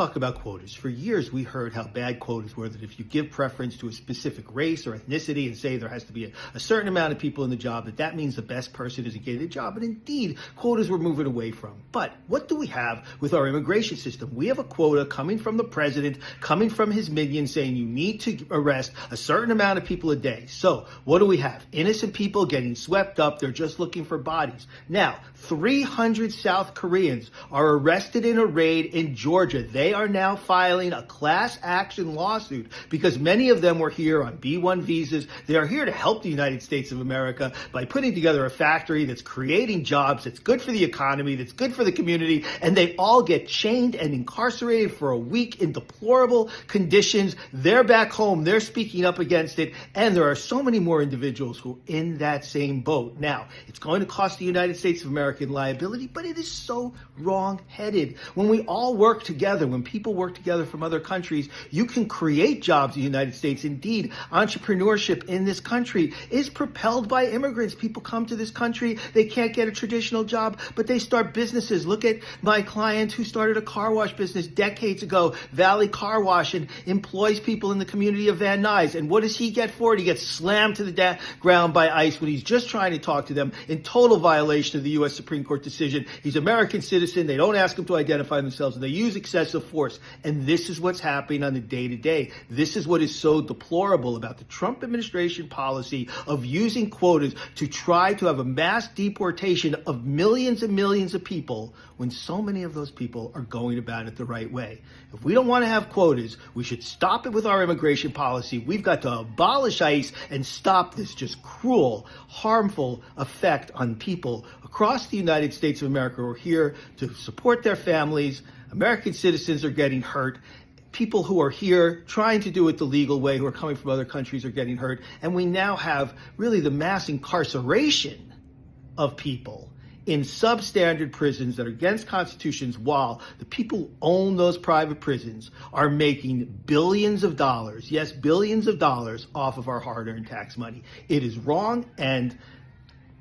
Talk about quotas. For years, we heard how bad quotas were, that if you give preference to a specific race or ethnicity and say there has to be a certain amount of people in the job, that means the best person isn't getting the job. And indeed, quotas we're moving away from. But what do we have with our immigration system? We have a quota coming from the president, coming from his minions, saying you need to arrest a certain amount of people a day. So what do we have? Innocent people getting swept up. They're just looking for bodies. Now, 300 South Koreans are arrested in a raid in Georgia. They are now filing a class action lawsuit because many of them were here on B-1 visas. They are here to help the United States of America by putting together a factory that's creating jobs, that's good for the economy, that's good for the community, and they all get chained and incarcerated for a week in deplorable conditions. They're back home. They're speaking up against it, and there are so many more individuals who are in that same boat. Now, it's going to cost the United States of America in liability, but it is so wrong-headed. When we all work together, when people work together from other countries, you can create jobs in the United States. Indeed, entrepreneurship in this country is propelled by immigrants. People come to this country, they can't get a traditional job, but they start businesses. Look at my client who started a car wash business decades ago, Valley Car Wash, and employs people in the community of Van Nuys. And what does he get for it? He gets slammed to the ground by ICE when he's just trying to talk to them, in total violation of the U.S. Supreme Court decision. He's an American citizen. They don't ask him to identify themselves, and they use excessive force. And this is what's happening on the day-to-day. This is what is so deplorable about the Trump administration policy of using quotas to try to have a mass deportation of millions and millions of people, when so many of those people are going about it the right way. If we don't want to have quotas, we should stop it with our immigration policy. We've got to abolish ICE and stop this just cruel, harmful effect on people across the United States of America who are here to support their families. American citizens are getting hurt. People who are here trying to do it the legal way, who are coming from other countries, are getting hurt. And we now have really the mass incarceration of people in substandard prisons that are against constitutions, while the people who own those private prisons are making billions of dollars, yes, billions of dollars, off of our hard-earned tax money. It is wrong, and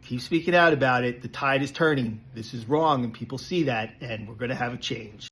keep speaking out about it. The tide is turning. This is wrong, and people see that, and we're going to have a change.